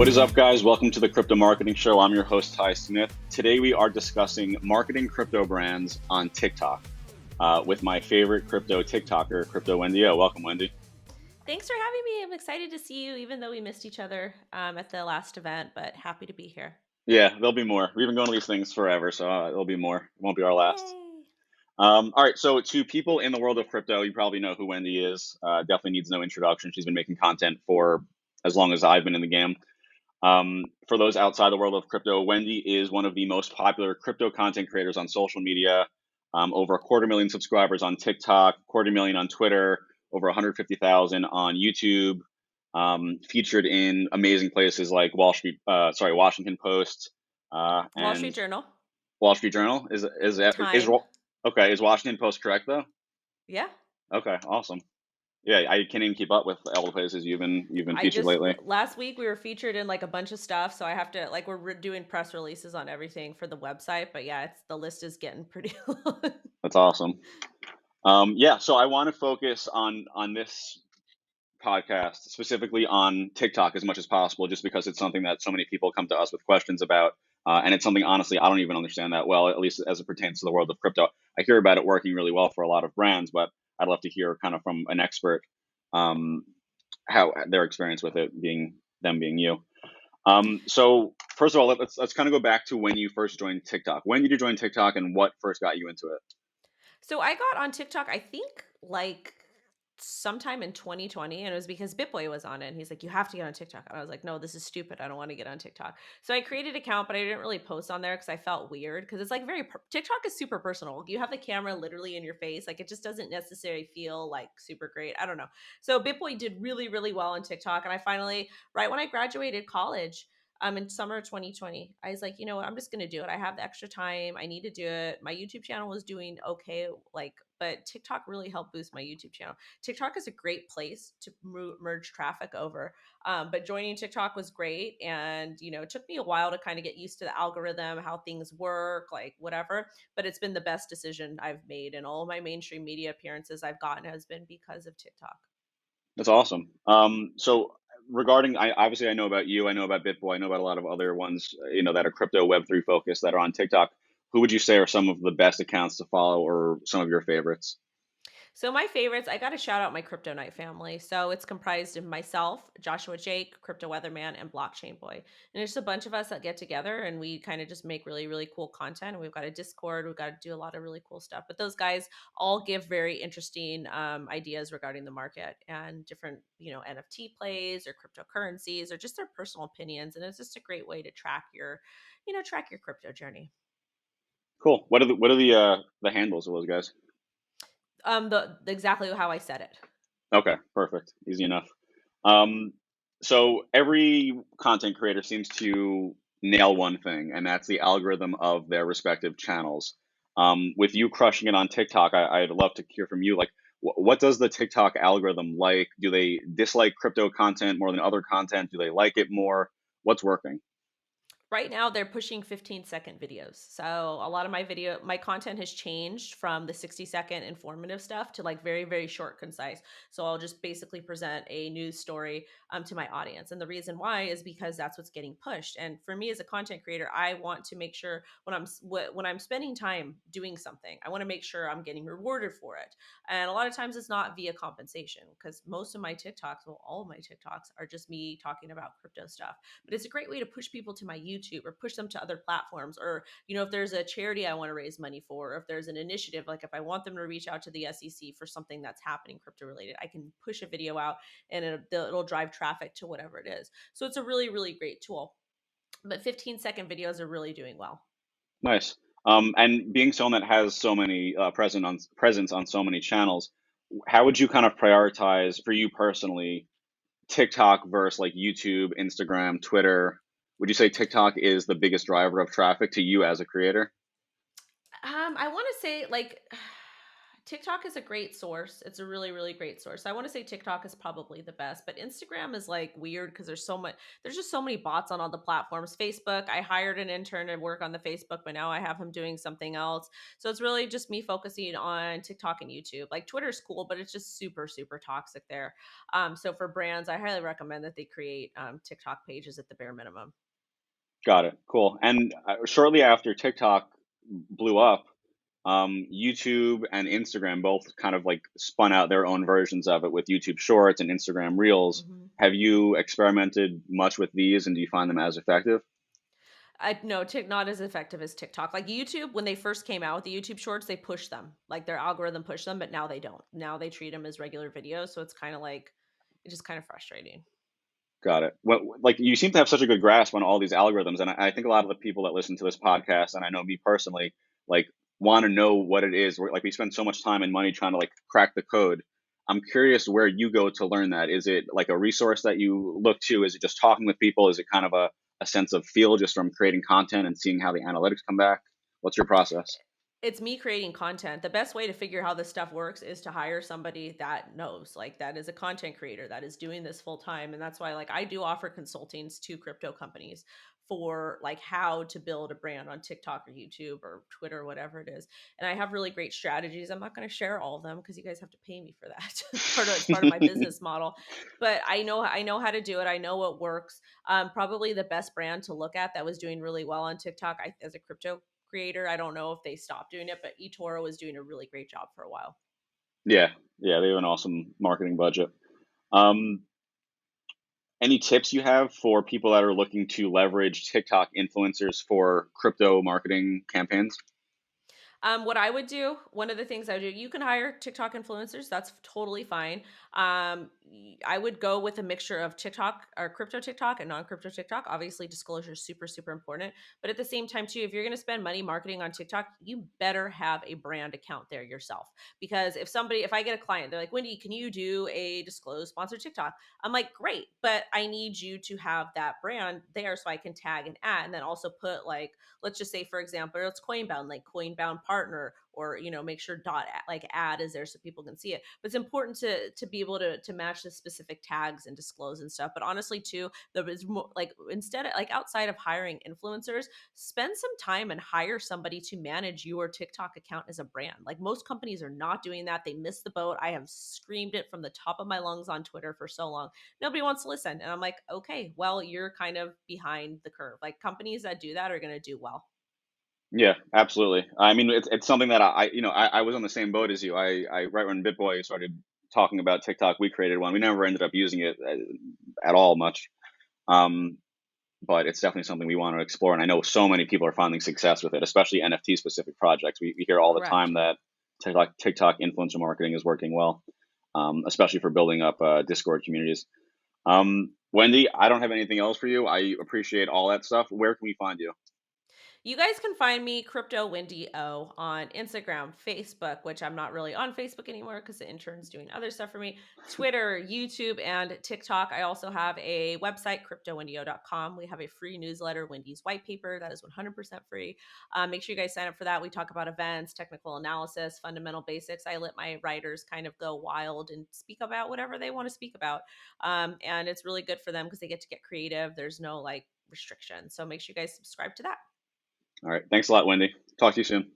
What is up, guys? Welcome to the Crypto Marketing Show. I'm your host, Ty Smith. Today we are discussing marketing crypto brands on TikTok with my favorite crypto TikToker, CryptoWendyO. Welcome, Wendy. Thanks for having me. I'm excited to see you, even though we missed each other at the last event, but happy to be here. Yeah, there'll be more. We've been going to these things forever, so there'll be more. It won't be our last. Yay. All right, so to people in the world of crypto, you probably know who Wendy is. Definitely needs no introduction. She's been making content for as long as I've been in the game. For those outside the world of crypto, Wendy is one of the most popular crypto content creators on social media. Over 250,000 subscribers on TikTok, 250,000 on Twitter, over 150,000 on YouTube. Featured in amazing places like Washington Post, Wall Street and Journal. Wall Street Journal. Time. Okay? Is Washington Post correct though? Yeah. Okay, awesome. Yeah, I can't even keep up with all the places you've been featured lately. Last week we were featured in like a bunch of stuff. So I have to, like, we're doing press releases on everything for the website. But yeah, the list is getting pretty long. That's awesome. Yeah, so I want to focus on this podcast specifically on TikTok as much as possible, just because it's something that so many people come to us with questions about, and it's something honestly I don't even understand that well, at least as it pertains to the world of crypto. I hear about it working really well for a lot of brands, but I'd love to hear kind of from an expert um, how their experience with it being you. So first of all, let's kind of go back to when you first joined TikTok. When did you join TikTok, and what first got you into it? So I got on TikTok, I think, like sometime in 2020, and it was because BitBoy was on it. And he's like, "You have to get on TikTok." And I was like, "No, this is stupid. I don't want to get on TikTok." So I created an account, but I didn't really post on there because I felt weird because it's like TikTok is super personal. You have the camera literally in your face. Like, it just doesn't necessarily feel like super great. I don't know. So BitBoy did really, really well on TikTok. And I finally, right when I graduated college, in summer of 2020, I was like, you know what, I'm just gonna do it. I have the extra time. I need to do it. My YouTube channel was doing okay, like, but TikTok really helped boost my YouTube channel. TikTok is a great place to merge traffic over. But joining TikTok was great. And, it took me a while to kind of get used to the algorithm, how things work, like whatever. But it's been the best decision I've made. And all of my mainstream media appearances I've gotten has been because of TikTok. That's awesome. So regarding, obviously I know about you, I know about BitBoy, I know about a lot of other ones, that are crypto Web3 focused that are on TikTok. Who would you say are some of the best accounts to follow, or some of your favorites? So my favorites, I got to shout out my Crypto Night family. So it's comprised of myself, Joshua Jake, Crypto Weatherman, and Blockchain Boy. And there's a bunch of us that get together and we kind of just make really, really cool content. And we've got a Discord. We've got to do a lot of really cool stuff. But those guys all give very interesting ideas regarding the market and different, NFT plays or cryptocurrencies or just their personal opinions. And it's just a great way to track your crypto journey. Cool. What are the handles of those guys? The exactly how I said it. Okay, perfect. Easy enough. Um, so every content creator seems to nail one thing, and that's the algorithm of their respective channels. With you crushing it on TikTok, I'd love to hear from you. Like, what does the TikTok algorithm like? Do they dislike crypto content more than other content? Do they like it more? What's working? Right now they're pushing 15-second videos. So a lot of my content has changed from the 60-second informative stuff to like very, very short, concise. So I'll just basically present a news story to my audience. And the reason why is because that's what's getting pushed. And for me as a content creator, I want to make sure when I'm spending time doing something, I want to make sure I'm getting rewarded for it. And a lot of times it's not via compensation, because most of my TikToks, well, all of my TikToks are just me talking about crypto stuff. But it's a great way to push people to my YouTube or push them to other platforms. Or, if there's a charity I want to raise money for, or if there's an initiative, like if I want them to reach out to the SEC for something that's happening crypto related, I can push a video out and it'll drive traffic to whatever it is. So it's a really, really great tool. But 15-second videos are really doing well. Nice. And being someone that has so many presence on so many channels, how would you kind of prioritize for you personally TikTok versus like YouTube, Instagram, Twitter? Would you say TikTok is the biggest driver of traffic to you as a creator? I want to say like TikTok is a great source. It's a really, really great source. I want to say TikTok is probably the best, but Instagram is like weird because there's just so many bots on all the platforms. Facebook, I hired an intern to work on the Facebook, but now I have him doing something else. So it's really just me focusing on TikTok and YouTube. Like Twitter's cool, but it's just super, super toxic there. So for brands, I highly recommend that they create TikTok pages at the bare minimum. Got it. Cool. And shortly after TikTok blew up, YouTube and Instagram both kind of like spun out their own versions of it with YouTube Shorts and Instagram Reels. Mhm. Have you experimented much with these, and do you find them as effective? I no, not as effective as TikTok. Like YouTube, when they first came out with the YouTube Shorts, they pushed them. Like their algorithm pushed them, but now they don't. Now they treat them as regular videos, so it's kind of like it's just kind of frustrating. Got it. What, like, you seem to have such a good grasp on all these algorithms, and I think a lot of the people that listen to this podcast, and I know me personally, like, want to know what it is. Like, we spend so much time and money trying to like crack the code. I'm curious where you go to learn that. Is it like a resource that you look to? Is it just talking with people? Is it kind of a sense of feel just from creating content and seeing how the analytics come back? What's your process? It's me creating content. The best way to figure how this stuff works is to hire somebody that knows, like that is a content creator that is doing this full time. And that's why like I do offer consultings to crypto companies for like how to build a brand on TikTok or YouTube or Twitter, whatever it is. And I have really great strategies. I'm not going to share all of them because you guys have to pay me for that. It's part of my business model. But I know how to do it. I know what works. Probably the best brand to look at that was doing really well on TikTok as a crypto creator. I don't know if they stopped doing it, but eToro was doing a really great job for a while. Yeah, yeah, they have an awesome marketing budget. Um, Any tips you have for people that are looking to leverage TikTok influencers for crypto marketing campaigns? What I would do, one of the things I would do, you can hire TikTok influencers. That's totally fine. I would go with a mixture of TikTok or crypto TikTok and non-crypto TikTok. Obviously, disclosure is super, super important. But at the same time, too, if you're going to spend money marketing on TikTok, you better have a brand account there yourself. Because if I get a client, they're like, Wendy, can you do a disclosed sponsored TikTok? I'm like, great, but I need you to have that brand there so I can tag and add, and then also put like, let's just say for example it's Coinbound, like Coinbound partner, or make sure like ad is there so people can see it. But it's important to be able to match the specific tags and disclose and stuff. But honestly too, there is more like, instead of like outside of hiring influencers, spend some time and hire somebody to manage your TikTok account as a brand. Like most companies are not doing that. They missed the boat. I have screamed it from the top of my lungs on Twitter for so long. Nobody wants to listen. And I'm like, okay, well, you're kind of behind the curve. Like companies that do that are going to do well. Yeah, absolutely. I mean, it's something that I was on the same boat as you. I right when BitBoy started talking about TikTok, we created one. We never ended up using it at all much. Um, but it's definitely something we want to explore. And I know so many people are finding success with it, especially NFT specific projects. We hear all the Correct. time that TikTok influencer marketing is working well, especially for building up Discord communities. Wendy, I don't have anything else for you. I appreciate all that stuff. Where can we find you? You guys can find me CryptoWendyO on Instagram, Facebook, which I'm not really on Facebook anymore because the intern's doing other stuff for me, Twitter, YouTube, and TikTok. I also have a website, CryptoWendyO.com. We have a free newsletter, Wendy's White Paper, that is 100% free. Make sure you guys sign up for that. We talk about events, technical analysis, fundamental basics. I let my writers kind of go wild and speak about whatever they want to speak about. And it's really good for them because they get to get creative. There's no like restriction. So make sure you guys subscribe to that. All right. Thanks a lot, Wendy. Talk to you soon.